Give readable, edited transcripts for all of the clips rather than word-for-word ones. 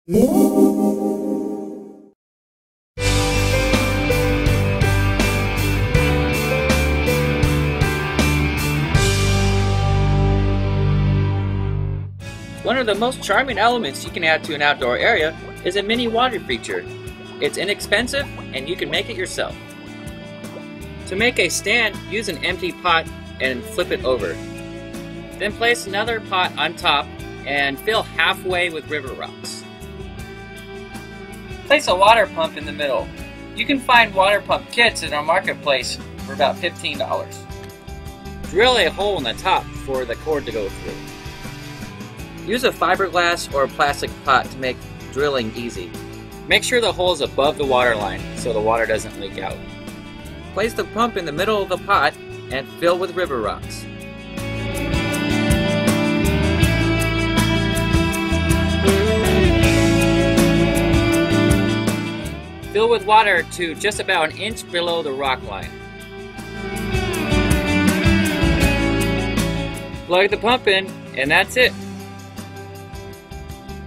One of the most charming elements you can add to an outdoor area is a mini water feature. It's inexpensive and you can make it yourself. To make a stand, use an empty pot and flip it over. Then place another pot on top and fill halfway with river rocks. Place a water pump in the middle. You can find water pump kits in our marketplace for about $15. Drill a hole in the top for the cord to go through. Use a fiberglass or a plastic pot to make drilling easy. Make sure the hole is above the water line so the water doesn't leak out. Place the pump in the middle of the pot and fill with river rocks. Fill with water to just about an inch below the rock line. Plug the pump in, and that's it.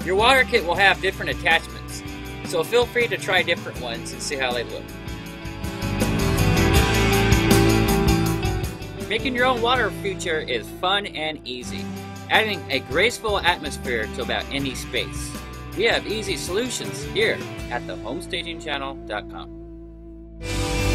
Your water kit will have different attachments, so feel free to try different ones and see how they look. Making your own water feature is fun and easy, adding a graceful atmosphere to about any space. We have easy solutions here at thehomestagingchannel.com.